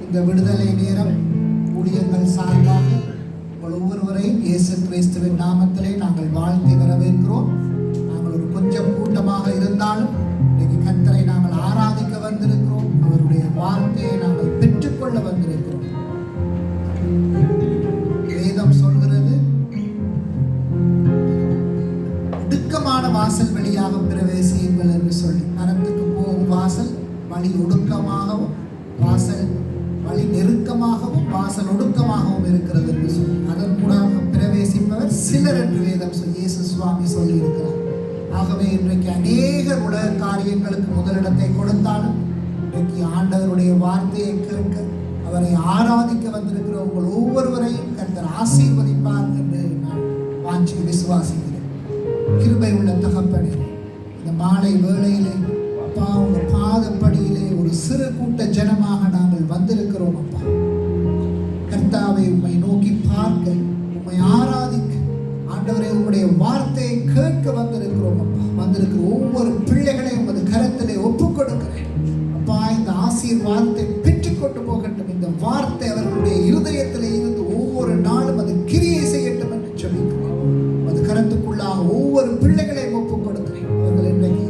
இந்த விடுதலை நேரம் ஊழியங்கள் சார்பாக ஒவ்வொருவரையும் இயேசு கிறிஸ்துவின் நாமத்திலே நாங்கள் வாழ்த்தி வரவேற்கிறோம். நாங்கள் ஒரு கொஞ்சம் கூட்டமாக இருந்தாலும் இன்னைக்கு கர்த்தரை நாங்கள் ஆராதிக்க வந்திருக்கிறோம். அவருடைய வார்த்தையை நாங்கள் பெற்றுக்கொள்ள வந்திருக்கிறோம். வேதம் சொல்கிறது, ஒடுக்கமான வாசல் வழியாக பிரவேசியுங்கள் என்று சொல்லி. மரத்துக்கு போகும் வாசல் வழி ஒடுக்கமாகவும், வாசல் வழி நெருக்கமாகவும், வாசல் ஒடுக்கமாகவும் இருக்கிறது என்று சொல்லி அதன் மூலமாக பிரவேசிப்பவர் சிலர் என்று வேதம் இயேசு சுவாமி சொல்லி இருக்கிறார். ஆகவே இன்றைக்கு அநேக உலக காரியங்களுக்கு முதலிடத்தை கொடுத்தாலும் இன்றைக்கு ஆண்டவருடைய வார்த்தையை கேட்க, அவரை ஆராதிக்க வந்திருக்கிற உங்கள் ஒவ்வொருவரையும் கர்த்தர் ஆசீர்வதிப்பார் என்று நான் வாஞ்சி விசுவாசிக்கிறேன். கிருபை உள்ள தகப்பனே, இந்த மாலை வேளையிலே அப்பா உங்க பாதப்படியிலே ஒரு சிறு கூட்ட ஜனமாக நாங்கள் வந்திருக்கிறோம். அப்பா கர்த்தாவை உம்மை நோக்கி பார்க்க, உம்மை ஆராதிக்க, ஆண்டவரே உம்முடைய வார்த்தையை கேட்க வந்திருக்கிறோம். அப்பா வந்திருக்கிற ஒவ்வொரு பிள்ளைகளையும் உமது கரத்திலே ஒப்புக் கொடுக்கிறேன். அப்பா இந்த ஆசீர்வாதத்தை பெற்றுக்கொண்டு போகட்டும். இந்த வார்த்தை அவர்களுடைய இருதயத்திலே இருந்து ஒவ்வொரு நாளும் அது கிரியை செய்யட்டும் என்று சொல்லிக்கிறேன். அது கரத்துக்குள்ளாக ஒவ்வொரு பிள்ளைகளையும் ஒப்புக் கொடுக்கிறேன். அவர்கள் இன்றைக்கு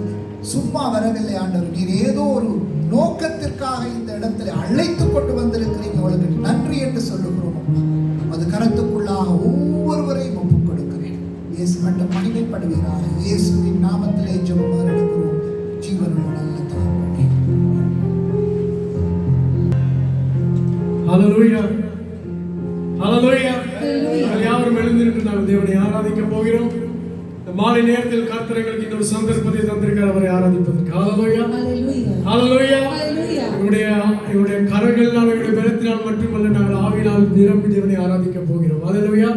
சும்மா வரவில்லை ஆண்டவர், நீர் ஏதோ ஒரு நோக்கத்திற்காக இந்த இடத்துல அழைத்து கொண்டு வந்திருக்கிறீங்க. அவளுக்கு நன்றி என்று சொல்லுகிறோம். அது கரத்துக்குள்ளாக ஒவ்வொருவரையும் ஒப்புக் கொடுக்கிறேன். இயேசு மட்டும் மகிமைப்படுவீராக. இயேசுவின் நாமத்திலே ஜெபம் எடுக்கிறோம் ஜீவனுள்ள நல்ல தகப்பனே. ஹல்லேலூயா, ஹல்லேலூயா. யாவரும் எழுந்திருந்து நாம் தேவனை ஆராதிக்க போகிறோம். மாலை நேரத்தில் கர்த்தர் எங்களுக்கு இன்னொரு சந்தர்ப்பத்தை தந்திருக்கிறார் அவரை ஆராதிப்பதற்கு. ஹல்லேலூயா, ஹல்லேலூயா. எங்களுடைய கரங்களினால், எங்களுடைய பலத்தினால் மட்டுமல்ல, நாங்கள் ஆவியினால் நிரம்பி தேவனை ஆராதிக்க போகிறோம். ஹல்லேலூயா.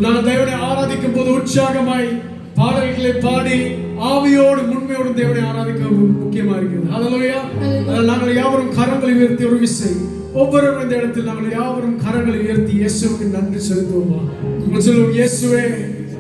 நாங்கள் தேவனை ஆராதிக்கும் போது உற்சாகமாய் பாடல்களை பாடி ஆவியோடு உண்மையோடு தேவனை ஆராதிக்க முக்கியமா இருக்கிறது. ஹல்லேலூயா. நாங்கள் யாவரும் கரங்களை உயர்த்தி ஒரு விசை ஒவ்வொருவரும் இந்த இடத்தில் நாங்கள் யாவரும் கரங்களை உயர்த்தி இயேசுவுக்கு நன்றி செலுத்துவோமா? சொல்லுவோம், இயேசுவே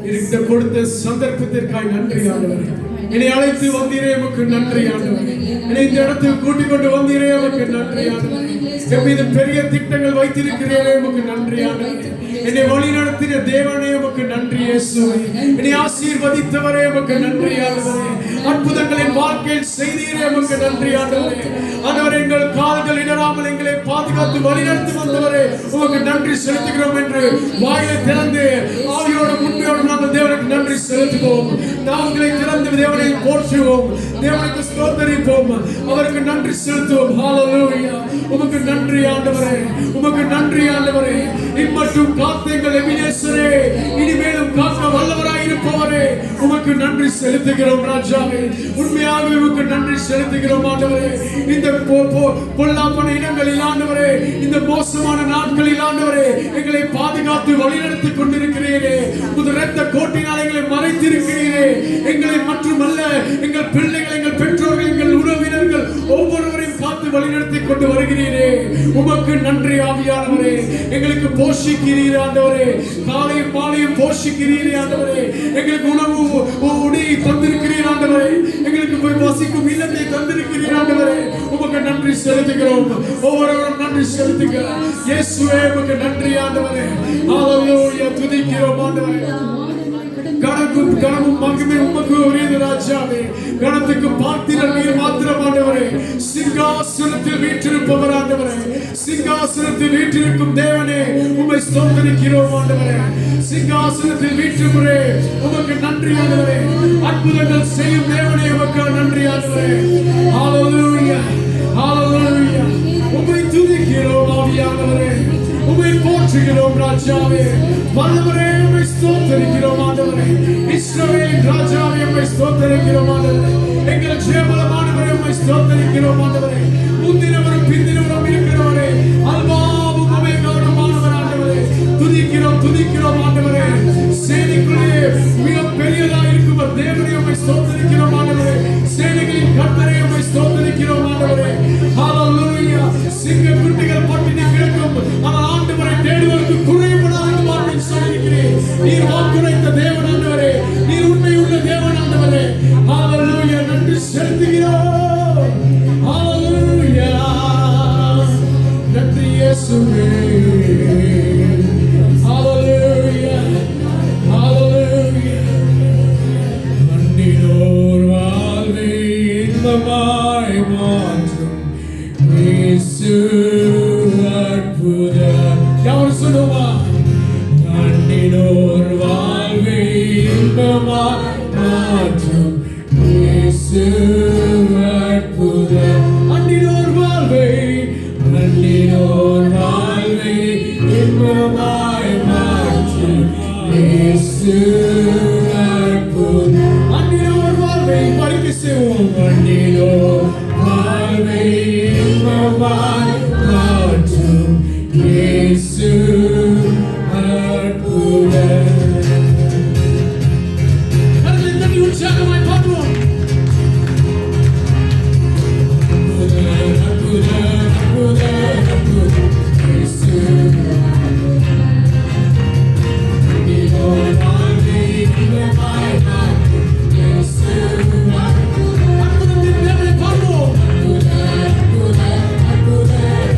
இந்த கொடுத்த சந்தர்ப்பத்திற்காய் நன்றி ஆண்டவரே. என்னை அழைத்து வந்தீரே உமக்கு நன்றி ஆண்டவரே. என்னை இந்த இடத்துக்கு கூட்டிக் கொண்டு வந்தீரே உமக்கு நன்றி ஆண்டவரே. என் மீது பெரிய திட்டங்கள் வைத்திருக்கிறீரே உமக்கு நன்றி ஆண்டவரே. என்னை வழி நடத்தின தேவனே உமக்கு நன்றி இயேசுவே. என்னை ஆசீர்வதித்தவரே உமக்கு நன்றி ஆண்டவரே. அற்புதங்களின் வாழ்க்கையில் செய்தீரே உமக்கு நன்றி ஆண்டவரே. ஆண்டவரே, எங்கள் கால்கள் இடராமல் எங்களை பாதுகாத்து வழிநடத்தி வந்தவரே உமக்கு நன்றி செலுத்துகிறோம் என்று வாயை திறந்து ஆவியோடு உண்மையோடு நாங்கள் தேவனுக்கு நன்றி செலுத்துவோம். நாங்களை திறந்து தேவனை போற்றுவோம், தேவனுக்கு ஸ்தோத்திரிப்போம், அவருக்கு நன்றி செலுத்துவோம். ஹல்லேலூயா. உமக்கு நன்றி ஆண்டவரே, உமக்கு நன்றி ஆண்டவரே. இம்மட்டும் காத்த எங்கள் எபினேசரே, இனிமேலும் காக்க வல்லவராய் இருப்பவரே உமக்கு நன்றி செலுத்துகிறோம் ராஜாவே. உண்மையாகவே உமக்கு நன்றி செலுத்துகிறோம் ஆண்டவரே. இந்த பொல்லாப்பான இடங்களில் ஆண்டவரே, இந்த மோசமான நாட்களில் ஆண்டவரே எங்களை பாதுகாத்து வழிநடத்தி கொண்டிருக்கிறீரே. உமது இரத்த கோட்டினால் எங்களை மறைத்திருக்கிறீரே. எங்களை மட்டுமல்ல, எங்கள் பிள்ளைகள், எங்கள் பெற்றோர்கள், எங்கள் உறவினர்கள் ஒவ்வொருவரையும் காத்து வழிநடத்தி கொண்டு வருகிறீரே. உமக்கு நன்றி ஆவியானவரே. எங்களுக்கு போஷிக்கிறீர் ஆண்டவரே, காலையும் மாலையும் போஷிக்கிறீரே ஆண்டவரே. எங்களுக்கு உணவு உடையை தந்திருக்கிறீர் ஆண்டவரே. எங்களுக்கு போய் வசிக்கும் இல்லத்தை தந்திருக்கிறீர் ஆண்டவரே. உமக்கு நன்றி செலுத்துகிறோம். ஒவ்வொருவரும் நன்றி செலுத்துகிறோம். இயேசுவே உமக்கு நன்றி ஆண்டவரே. ஹல்லேலூயா. துதிக்கிறோம் ஆண்டவரே. கனமும் மகிமை உமக்கு உரியது ராஜாவே. கனத்துக்கு பாத்திரர் நீர் மாத்திரம் ஆண்டவரே. சிங்காசனத்தில் வீற்றிருப்பவர் ஆண்டவரே, சிங்காசனத்தில் வீற்றிருக்கும் தேவனே உம்மை ஸ்தோத்திரிக்கிறோம் ஆண்டவரே. சிங்காசனத்தில் வீற்றிருப்பவரே உமக்கு நன்றி ஆண்டவரே. அற்புதங்கள் செய்யும் தேவனே உமக்கு நன்றி ஆண்டவரே. ஹல்லேலூயா, ஹல்லேலூயா. உம்மை துதிக்கிறோம் ஆவியானவரே, உம்மை போற்றுகிறோம் ராஜாவே. வல்லவரே உம்மை ஸ்தோத்திரிக்கிறோம் ஆண்டவரே. இஸ்ரவேலின் ராஜாவே உம்மை ஸ்தோத்திரிக்கிறோம் ஆண்டவரே. எங்கள் ஜெயபலமானவரே உம்மை ஸ்தோத்திரிக்கிறோம் ஆண்டவரே. முந்தினவரும் பிந்தினவரும் இருக்கிறவரே, அல்பாவும் ஒமேகாவுமானவர் ஆண்டவரே. துதிக்கிறோம், துதிக்கிறோம் ஆண்டவரே. சேனைக்குள்ளே மிக பெரியதாக இருக்கும் தேவனே உம்மை ஸ்தோத்திரிக்கிறோம் ஆண்டவரே. சேனைகளின் கர்த்தரே உம்மை ஸ்தோத்திரிக்கிறோம் ஆண்டவரே. ஹல்லேலூயா. சிங்க குட்டிகள் பட்டினி கிடக்கும், ஆனால் ஆண்டவரை தேடுவதற்கு குறைபடாத வார்த்தை சொல்லிக்கிறேன். நீர் வாக்குரைத்த தேவன் ஆண்டவரே, நீர் உண்மையுள்ள தேவன் ஆண்டவரே. ஹல்லேலூயா. நன்றி செலுத்துகிறோம். ஹல்லேலூயா. இன்பமாய் மாற்றும் இயேசு அற்புதம். யார் சொல்லுவா? அண்டினோர் வாழ்வை இன்பமாய் மாற்றும் இயேசு அற்புதம். அண்டினோர் வாழ்வை இன்பமாய் மாற்றும் இயேசு அற்புதம். அண்டினோர் வாழ்வை படிக்க செய்வோம். அண்டினோர் வாழ்வை இன்பமாய் மாற்றும் இயேசு அற்புதம். கரங்களை தட்டி உற்சாகமாய் பாடுவோம். அற்புதம், அற்புதம், அற்புதம், அற்புதம் இயேசு. அண்டினோர் வாழ்வை இன்பமாய் மாற்றும் இயேசு அற்புதம். அற்புதத்தின் பேரை பாடுவோம். அற்புதம், அற்புதம், அற்புதம்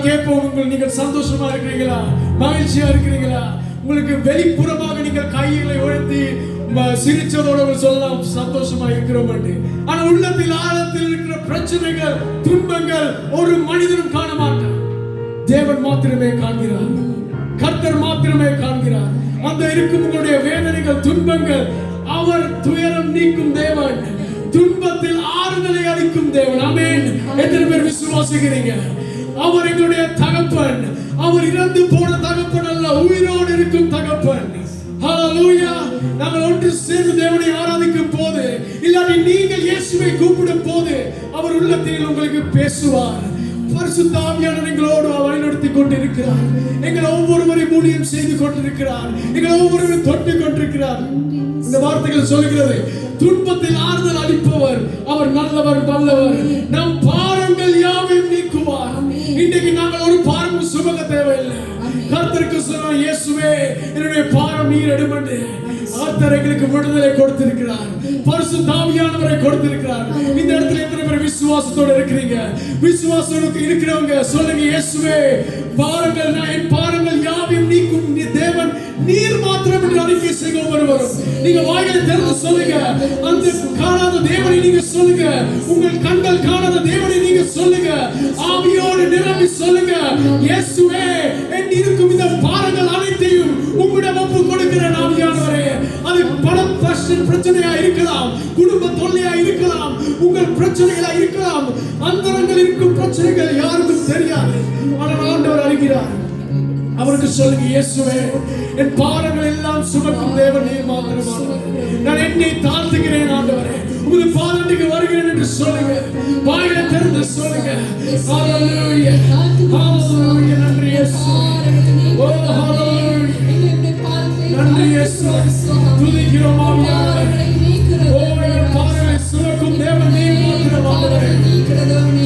கேட்போம், நீங்கள் சந்தோஷமா இருக்கிறீங்களா, மகிழ்ச்சியா இருக்கிறீங்களா? உங்களுக்கு வெளிப்புறமாக நீங்கள் கைகளை உயர்த்தி சிரிச்சதோடு சொல்லலாம் சந்தோஷமா இருக்கிறோம் என்று. ஆனா உள்ளத்தில் ஆழத்தில் இருக்கிற பிரச்சனைகள், துன்பங்கள் ஒரு மனிதனும் காண மாட்டார். தேவன் மாத்திரமே காண்கிறார், கர்த்தர் மாத்திரமே காண்கிறார். அந்த இருக்கும் உங்களுடைய வேதனைகள், துன்பங்கள், அவர் துயரம் நீக்கும் தேவன், துன்பத்தில் ஆறுதலை அளிக்கும் தேவன். ஆமென். எத்தனை பேர் விசுவாசிக்கிறீங்க? அவர் எங்களுடைய தகப்பன். அவர் இறந்து போன தகப்பன் அல்ல, உயிரோடு இருக்கும் தகப்பன். ஹalleluya. நாங்கள் ஒன்று சேர்ந்து தேவனை ஆராதிக்கும் போது, இல்லாட்டி நீங்கள் இயேசுவை கூப்பிடும் போது, அவர் உள்ளத்தில் உங்களுக்கு பேசுவார். பரிசுத்த ஆவியானவர் எங்களோடு வழிநடத்தி கொண்டிருக்கிறார். எங்களை ஒவ்வொருவரையும் ஊழியம் செய்து கொண்டிருக்கிறார். எங்களை ஒவ்வொருவரையும் தொட்டு கொண்டிருக்கிறார். இந்த வார்த்தைகள் சொல்கிறது, துன்பத்தில் ஆறுதல் அளிப்பவர், அவர் நல்லவர், வல்லவர், நம் பாரங்கள் யாவையும் நீக்குவார். இன்றைக்கு நாங்கள் ஒரு பாரமும் சுமக்க தேவையில்லை. கர்த்தருக்கு சொல்றோம், இயேசுவே என்னுடைய பாரம் நீர் எடுமண்டு. கர்த்தர் எங்களுக்கு விடுதலை கொடுத்திருக்கிறார், பரிசுத்த ஆவியானவரை கொடுத்திருக்கிறார். இந்த இடத்துல எத்தனை பேர் விசுவாசத்தோட இருக்கிறீங்க? விசுவாசத்தோட இருக்கிறவங்க சொல்லுங்க, இயேசுவே பாரங்கள், என் பாரங்கள் யாவையும் நீக்கும் தேவன் நீர் மாத்திரம் என்று அறிக்கை செய்ய ஒவ்வொருவரும். நீங்க வாய்களை திறந்து சொல்லுங்க. அந்த காணாத தேவனை நீங்க சொல்லுங்க. உங்கள் கண்கள் காணாத தேவனை நீங்க சொல்லுங்க. ஆவியோடு நிரம்பி சொல்லுங்க, இயேசுவே என் இருக்கும் இந்த பாரங்கள் அனைத்தையும் உம்மிடம் ஒப்பு கொடுக்கிறேன் ஆவியானவரே. அது பணம் பிரச்சனையா இருக்கலாம், குடும்ப தொல்லையா இருக்கலாம், உங்கள் பிரச்சனைகளா இருக்கலாம், அந்தரங்கள் இருக்கும் பிரச்சனைகள் யாருக்கும் தெரியாது. ஆனால் ஆண்டவர் அறிகிறார். அவருக்கு சொல்லுங்க, இயேசுவே என் பாரங்கள் எல்லாம் சுமக்கும் தேவன் நீர் மாத்திரமானவர். நான் என்னை தாழ்த்துகிறேன் ஆண்டவரே, உமது பாதத்துக்கு வருகிறேன் என்று சொல்லுங்க. வாயிலை திறந்து சொல்லுங்க. ஹalleluya, ஹalleluya. நன்றி இயேசுவே. ஓ ஹalleluya. நன்றி இயேசுவே. துதிக்கிறோம் ஆவியானவரே. ஓ என் பாரங்களை சுமக்கும் தேவன் நீர் மாத்திரமானவரே.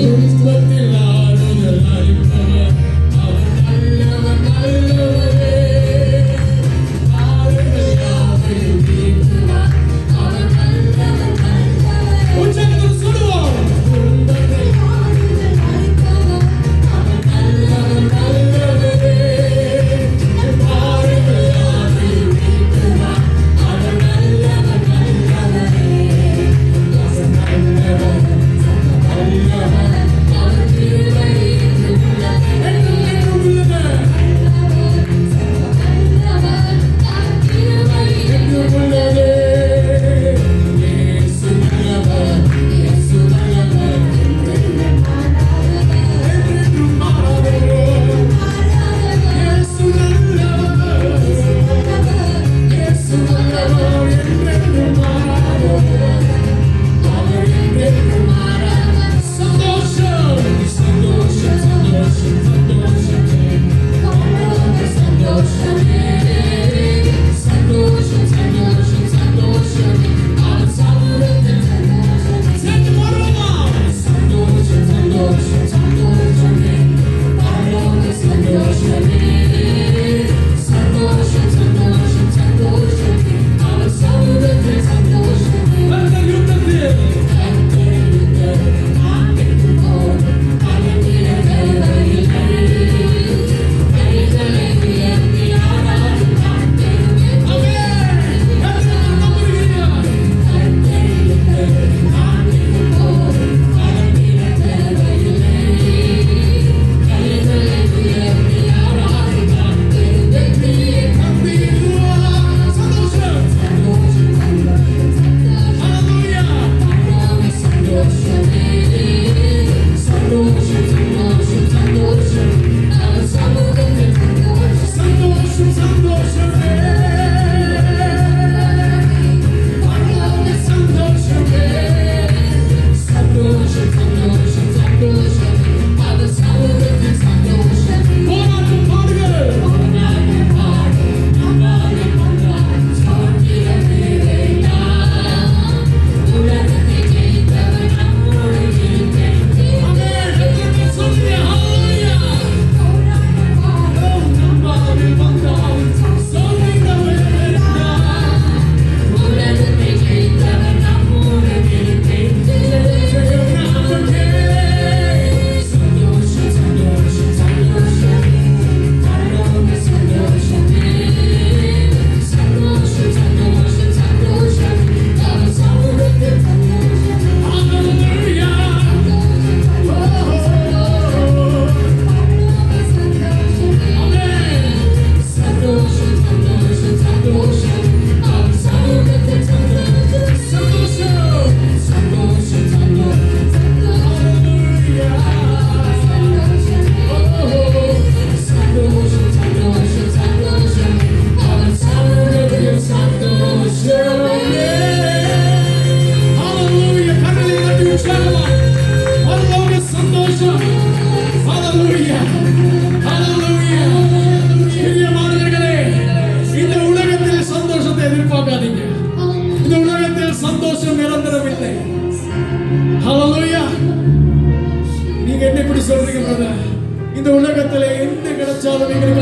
துன்பத்தில் ஆறுதல் அளிப்பவர், அவர் நல்லவர், நல்லவரே. பாரங்கள் யாவையும் நீக்குவார், அவர் நல்லவர், நல்லவரே. உச்சத்தில் சொல்லுவோம், துன்பத்தில் ஆறுதல் அளிப்பவர், அவர் நல்லவர், நல்லவரே.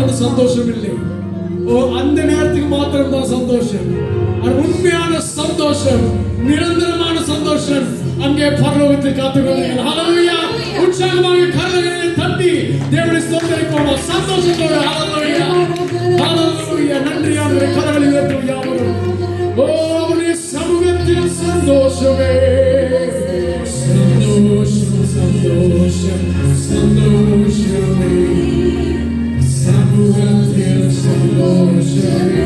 ஒரு சந்தோஷம் இல்லை. அந்த நேரத்துக்கு மாத்திரம் தான் சந்தோஷம். உண்மையான சந்தோஷம், நிரந்தரமான சந்தோஷம் அங்கே பரலோகத்தில் காத்துக்கொள்ளுங்கள். ஹல்லேலூயா. உற்சாகமாக கரங்களை தட்டி தேவனை ஸ்தோத்திரிப்போம் சந்தோஷத்தோடு. ஹல்லேலூயா, ஹல்லேலூயா. நன்றியானவரே, கரங்களை உயர்த்துவோம் யாவரும். ஓ அவருடைய சமூகத்தில் சந்தோஷமே, சந்தோஷம், சந்தோஷம், சந்தோஷமே, சமூகத்தில் சந்தோஷமே.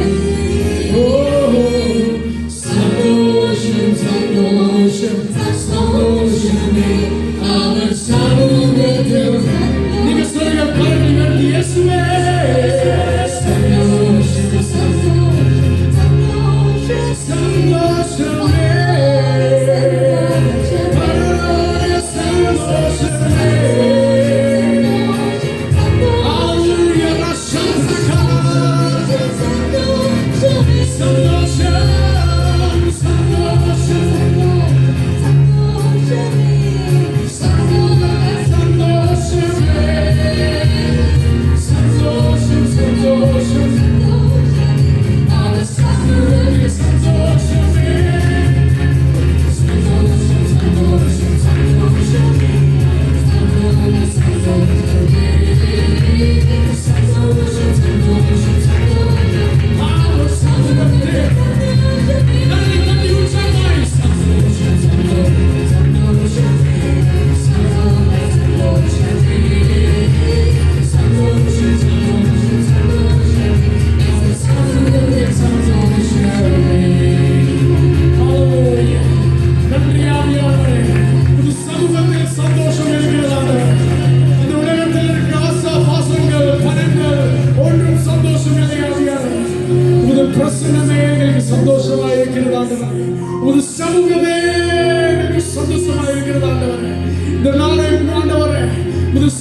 ஓ சந்தோஷம், சந்தோஷம், சந்தோஷமே, அவர் சமூகத்தில். நீங்க சொல்லுங்க, கரங்களை உயர்த்தி இயேசுவே. சந்தோஷம், சந்தோஷம், சந்தோஷமே, பரலோக சந்தோஷமே. ஹல்லேலூயா. ரஷாசகா சந்தோஷம்,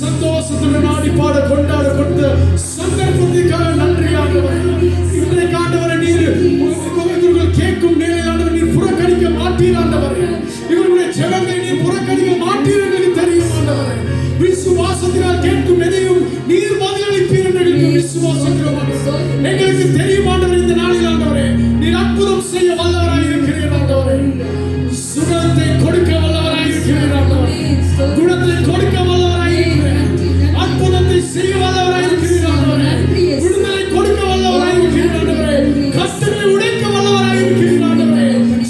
சந்தோஷத்துடன் ஆடி பாட கொண்டாட கொடுத்த சந்தர்ப்பத்திற்காக நன்றி ஆண்டவரே. இன்றைக்கு ஆண்டவரே, நீர் இவர்கள் கேட்கும் நிலையானவர் நீர் புறக்கணிக்க மாட்டீர் ஆண்டவரே. இவர்களுடைய ஜெபத்தை நீர் புறக்கணிக்க மாட்டீர் என்று தெரியும் ஆண்டவரே. விசுவாசத்தினால் கேட்கும் எதையும் நீர் பதிலளிப்பீர் என்று விசுவாசிக்கிறோம். எங்களுக்கு தெரியும் ஆண்டவரே, இந்த நாளில் ஆண்டவரே நீர் அற்புதம் செய்ய வல்லவராய் இருக்கிறீர் ஆண்டவரே. சுகத்தை கொடுக்க வல்லவராய் இருக்கிறீர் ஆண்டவரே. குணத்தை கொடுக்க வல்லவராய் இருக்கிறீர். அற்புதத்தை செய்ய வல்லவராய் இருக்கிறீர் ஆண்டவரே. விடுதலை கொடுக்க வல்லவராய் இருக்கிறீர் ஆண்டவரே. கட்டுகளை உடைக்க வல்லவராய் இருக்கிறீர் ஆண்டவரே.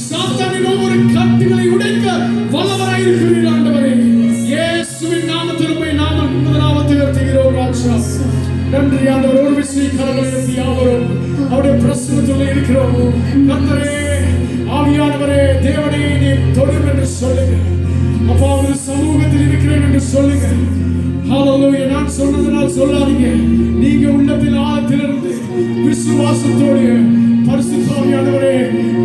சாத்தானின் ஒவ்வொரு கட்டுகளை உடைக்க வல்லவராய் இருக்கிறீர் ஆண்டவரே. இயேசுவின் நாமத்தில் உம்மை நாமம் நாமத்தை உயர்த்துகிறோம் ராஜா. நன்றி ஆண்டவரே. ஒரு விஷயம் கரங்களை உயர்த்தி யாவரும் அவருடைய பிரசன்னத்தில் இருக்கிறோம். கர்த்தரே, ஆவியானவரே, தேவனே நீர் தொடும் என்று சொல்லுங்க. அப்பா, ஒரு சமூகத்தில் இருக்கிறேன் என்று சொல்லுங்க. ஹல்லேலூயா. நான் சொன்னதனால் சொல்லாதீங்க. நீங்க உள்ளத்தில் ஆழத்திலிருந்து விசுவாசத்தோடு பரிசுத்த ஆவியானவரே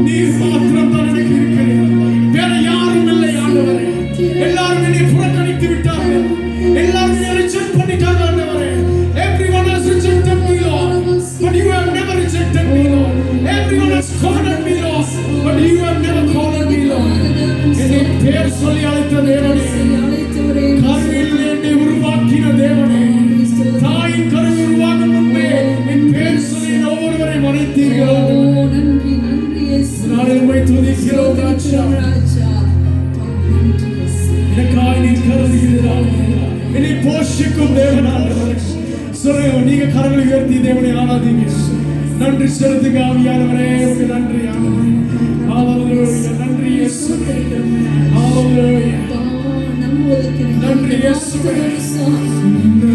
நீர் மாத்திரம் தான் எனக்கு இருக்கிறீர்கள். வேற யாரும் இல்லை ஆண்டவரே. எல்லாரும் என்னை புறக்கணித்து விட்டார்கள். எல்லாரும் என்னை ரிஜெக்ட் பண்ணிட்டாங்க ஆண்டவரே. Everyone has rejected me, Lord, but you have never rejected me, Lord. Everyone has cornered me, Lord, but you have never cornered me, Lord. என்னை பேர் சொல்லி அழைத்த தேவனே, கருவில் என்னை உருவாக்கின தேவனே, தாயின் கருவில் உருவாக்கும் முன்பே என் பேர் சொல்லி ஒவ்வொருவரையும் அழைத்தீர்கள். நாளை உம்மை துதிக்கிறோம் ராஜா. எனக்காய் நீ கருதுகிறாய். என்னை போஷிக்கும் தேவனானவரே. சொல்லுங்க, நீங்க கரங்களை உயர்த்தி தேவனை ஆராதிங்க. நன்றி செலுத்துங்க ஆவியானவரே. உங்களுக்கு நன்றி ஆண்டவரே. ஹல்லேலூயா. நன்றி இயேசுவே. ஹல்லேலூயா. நன்றி இயேசுவே.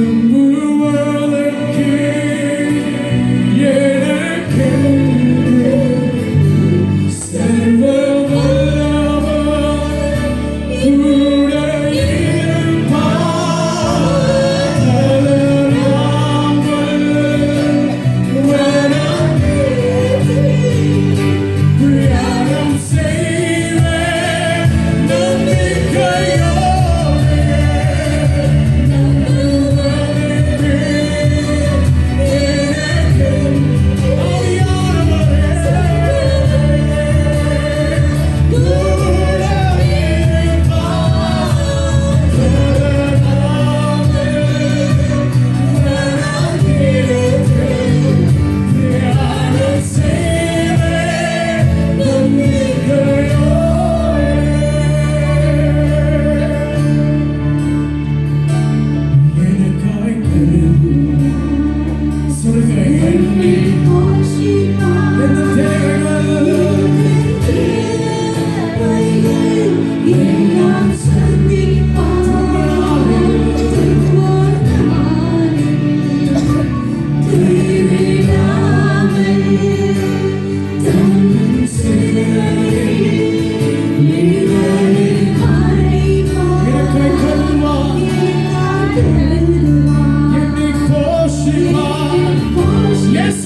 நம்புவதற்கு எனக்கு சர்வ வல்லவர் கூட Say Yes,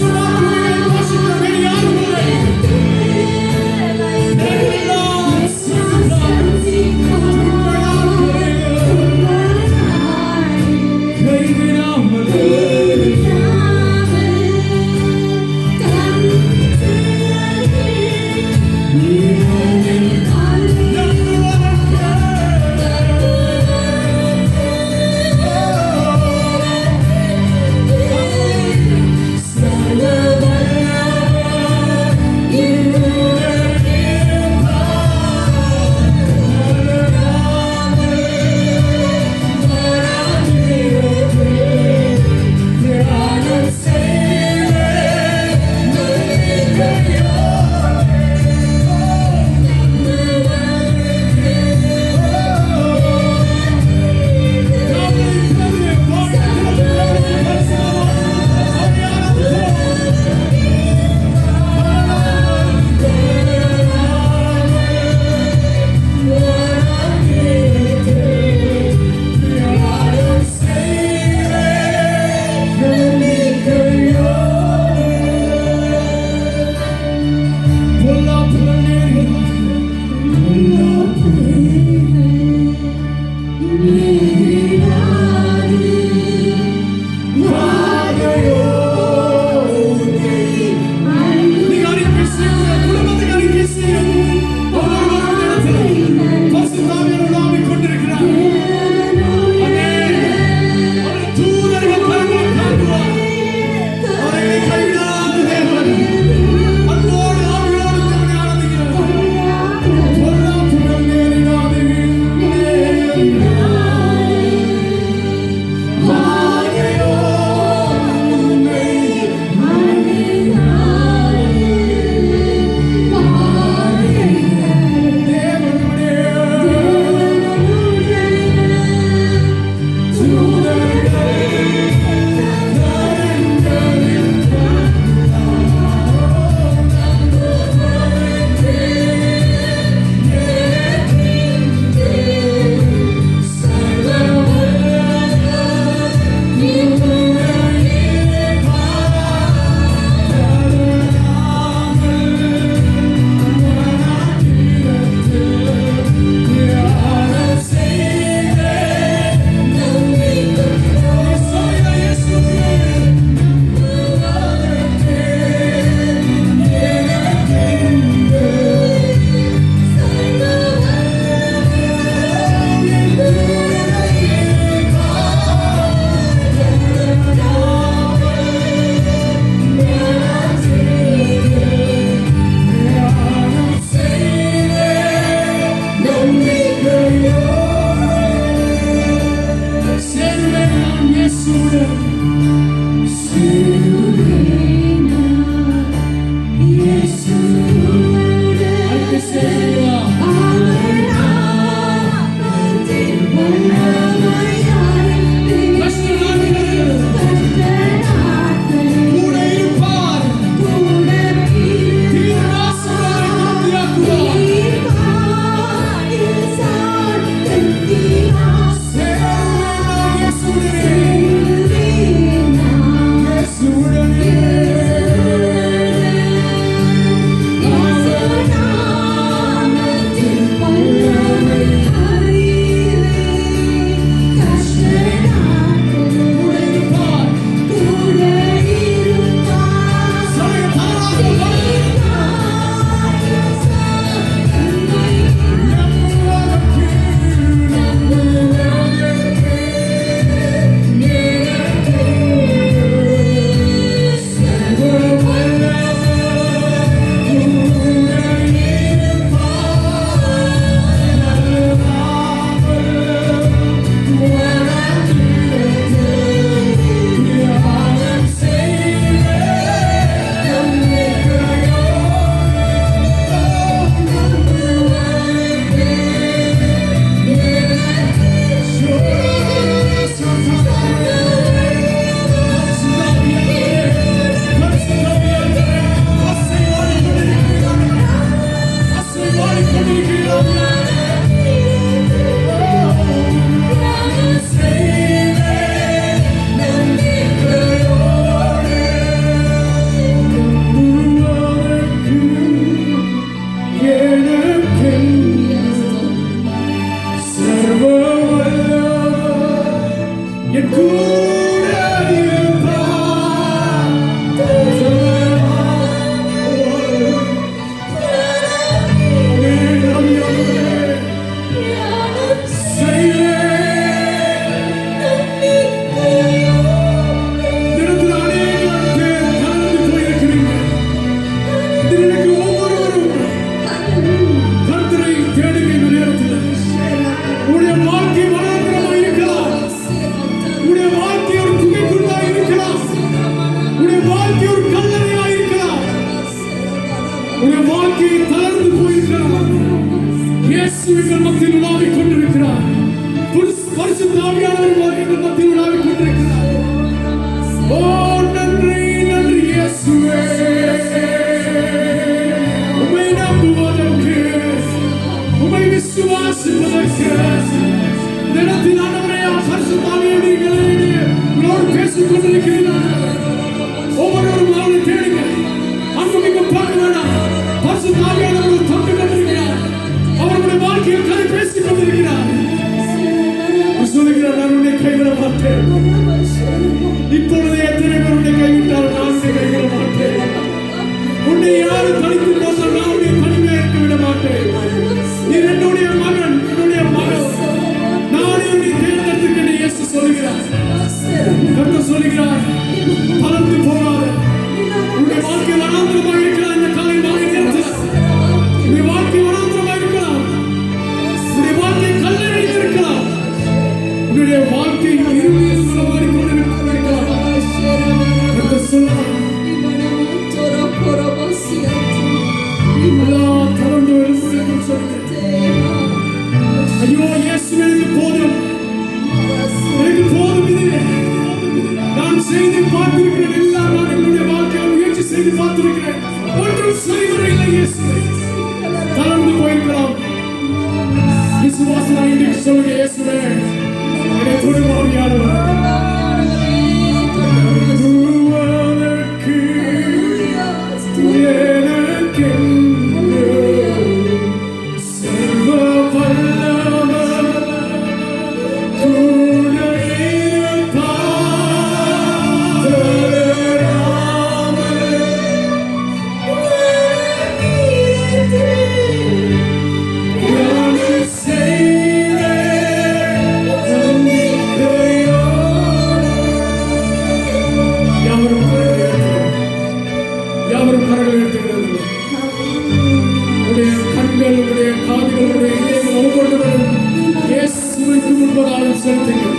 உயர்த்துங்கள்.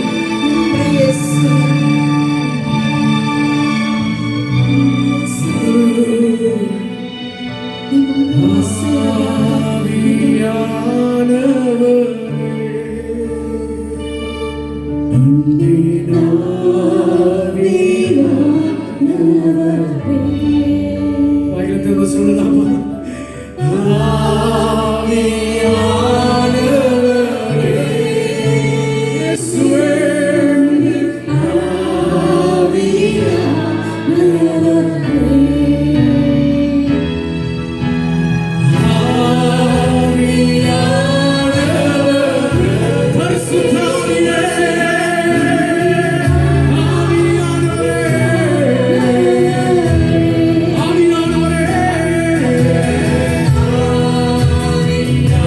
வாயில சொல்லலாமா? Hallelujah.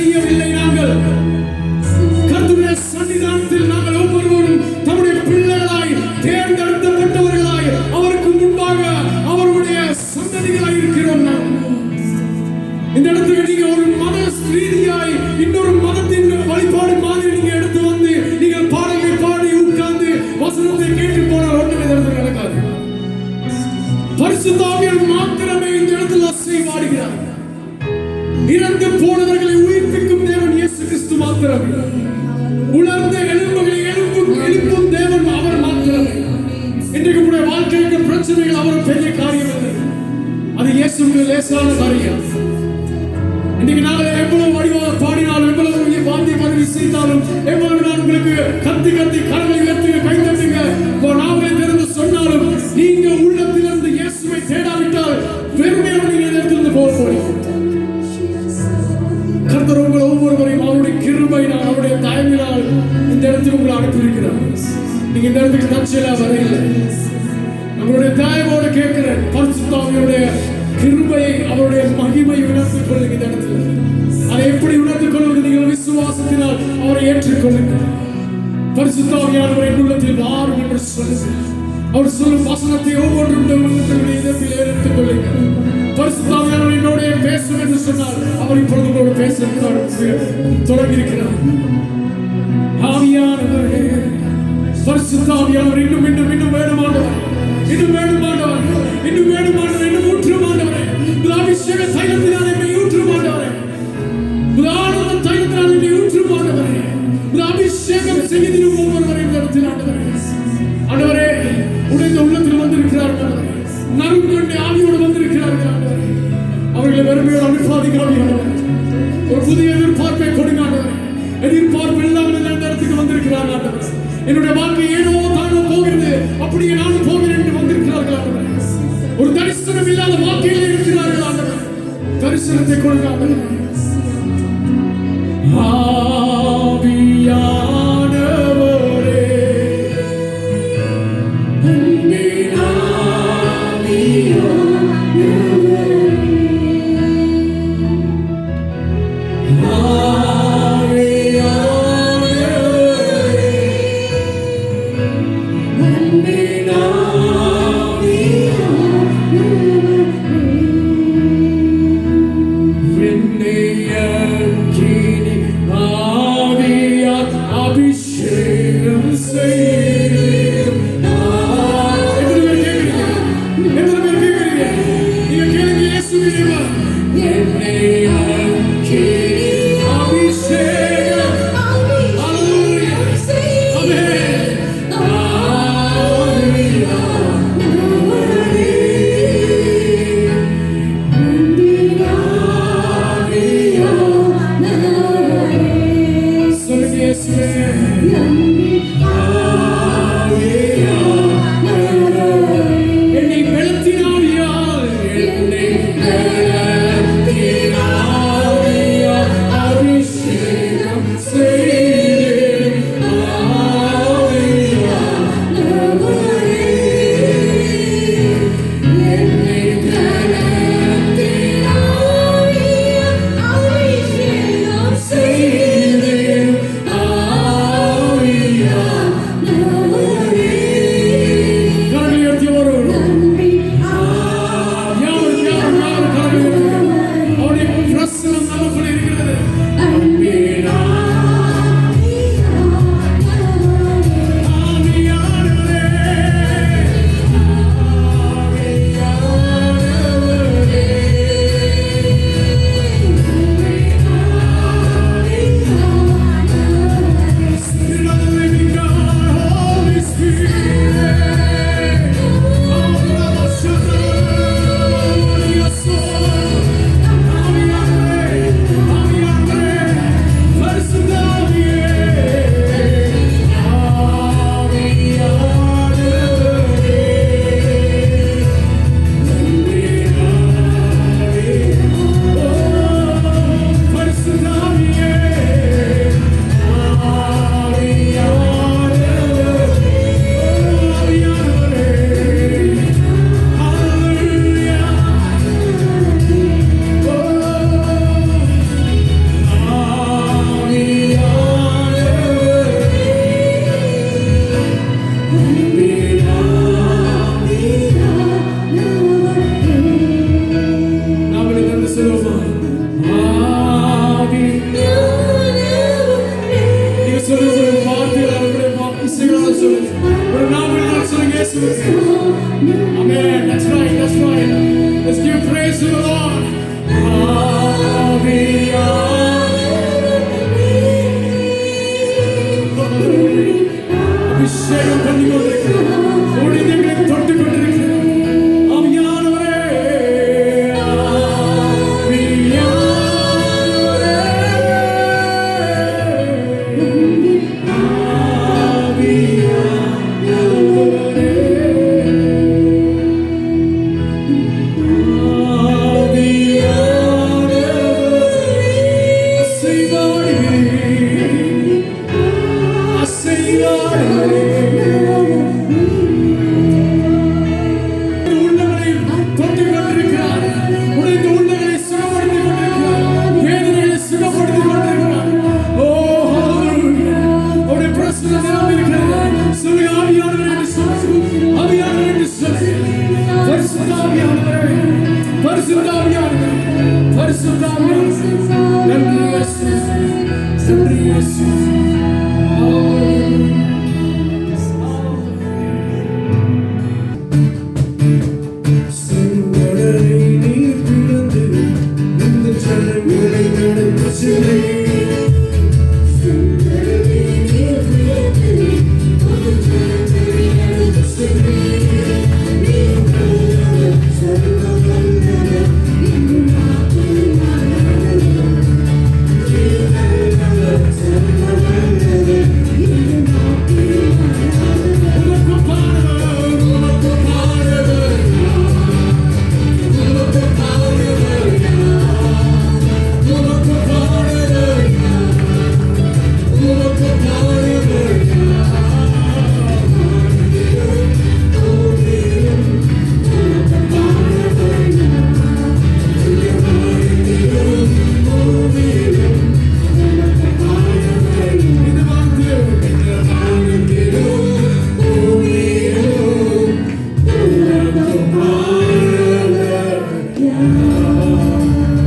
செய்யவில்லை. நாங்கள் கர்த்தருடைய சன்னிதானத்தில் நாங்கள் ஒவ்வொருவரும் தம்முடைய பிள்ளைகளாய் தேர்ந்தெடுக்கப்பட்டவர்களாய் அவருக்கு முன்பாக அவருடைய சந்ததிகளாய் இருக்கிறோம். இந்த இடத்துல நீங்க ஒரு மத ரீதியாய் இன்னொரு மதத்தின் வழிபாடு மாதிரி நீங்க எடுத்து வந்து நீங்கள் பாடலை பாடி உட்கார்ந்து வசனத்தை கேட்டு போனால் ஒன்றுமே இந்த இடத்துல நடக்காது. பரிசுத்த ஆவியானவர் மாத்திரமே இந்த இடத்துல அசைவாடுகிறார். இறந்து போனவர்களை உயிர்ப்பிக்கும் தேவன் இயேசு கிறிஸ்து மாத்திரமே. உணர்ந்த எலும்புகளை எழுப்பும் தேவன் அவர் மாத்திரமே. இன்றைக்கு உங்களுடைய வாழ்க்கைக்கு பிரச்சனைகள் அவர் பெரிய காரியம் இல்லை. அது இயேசுவுக்கு லேசான காரியம். இன்னைக்கு நாங்கள் எவ்வளவு வடிவாக பாடினாலும், எவ்வளவு வாந்தி பதவி செய்தாலும், எவ்வளவு நான் உங்களுக்கு கத்தி கரங்களை உயர்த்துங்க, கை தட்டுங்க, நாமளை திறந்து சொன்னாலும் நீங்க உள்ளத்திலிருந்து இயேசுவை தேடாவிட்டால் வெறுமையாக நீங்க இந்த இடத்திலிருந்து போக போறீங்க. கர்த்தர் உங்கள் ஒவ்வொருவரையும் அவருடைய கிருபையினால் அவருடைய தயவினால் இந்த இடத்துக்கு உங்களை அனுப்பியிருக்கிறார். நீங்க இந்த இடத்துக்கு தற்செயலா வரையில்லை. நம்மளுடைய தயவோடு கேட்கிறேன், பரிசுத்த ஆவியுடைய கிருபையை அவருடைய மகிமையை உணர்ந்து கொள்ளுங்க. இந்த இடத்துல அதை எப்படி உணர்ந்து கொள்வது? நீங்கள் விசுவாசத்தினால் அவரை ஏற்றுக்கொள்ளுங்கள். பரிசுத்த ஆவியானவர் என் உள்ளத்தில் வாரும் என்று சொல்லுங்கள். அவர் சொல்லும் வசனத்தை ஒவ்வொன்றும் உங்களுடைய இதயத்தில் எடுத்துக் கொள்ளுங்கள். பரிசுத்த ஆவியானவர் என்னோட பேசும் என்று சொன்னால் அவர் இப்பொழுது உங்களோடு பேச தொடங்கி இருக்கிறார். ஆவியானவரே, பரிசுத்த ஆவியானவர் இன்னும் இன்னும் இன்னும் வேணுமானவர், இன்னும் வேணுமானவர், இன்னும் வேணுமானவர், இன்னும் ஊற்றுமானவரே. அபிஷேக தைலத்தினால் என்னை ஊற்றுமானவரே, ஆனந்த தைலத்தினால் என்னை ஊற்றுமானவரே. அபிஷேகம் செய்திடும் ஒவ்வொருவரை இந்த இடத்தில் ஆண்டவரே. ஆண்டவரே, உடைந்த உள்ளத்தில் வந்திருக்கிறார்கள் ஆண்டவரே. நறுங்கொண்ட ஆவியோடு வந்திருக்கிறார்கள் ஆண்டவரே. அவர்களை வெறுமையோடு அனுப்பாதிக்கிறார்கள். ஒரு புதிய எதிர்பார்ப்பை கொடுங்க ஆண்டவரே. எதிர்பார்ப்பு இல்லாமல் இந்த இடத்துக்கு வந்திருக்கிறார்கள் ஆண்டவரே. என்னுடைய வாழ்க்கை ஏனோ தானோ போகிறது, அப்படியே நானும் போகிறேன் என்று வந்திருக்கிறார்கள் ஆண்டவரே. ஒரு தரிசனம் இல்லாத வாழ்க்கையில் இருக்கிறார்கள் ஆண்டவரே. தரிசனத்தை கொடுங்க ஆண்டவரே. ஆவியானவரே, அன்பின் ஆவியானவரே, ஆவியானவரே,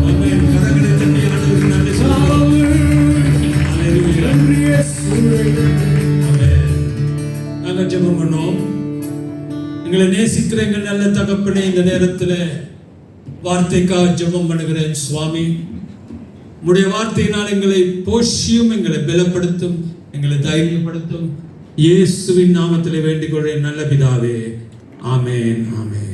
ஆமென். கரங்களை தட்டி ஆண்டவருக்கு நன்றி சொல்லுங்கள். ஹalleluya. ஆமென். நாங்கள் ஜெபம் பண்ணோம். எங்களை நேசிக்கிற எங்கள் நல்ல தகப்பனே, இந்த நேரத்தில் வார்த்தைக்காக ஜெபம் பண்ணுகிறேன் சுவாமி. உம்முடைய வார்த்தையினால் எங்களை போஷியும், எங்களை பலப்படுத்தும், எங்களை தைரியப்படுத்தும். இயேசுவின் நாமத்திலே வேண்டிக் கொள்கிறேன் நல்ல பிதாவே. ஆமென், ஆமென்.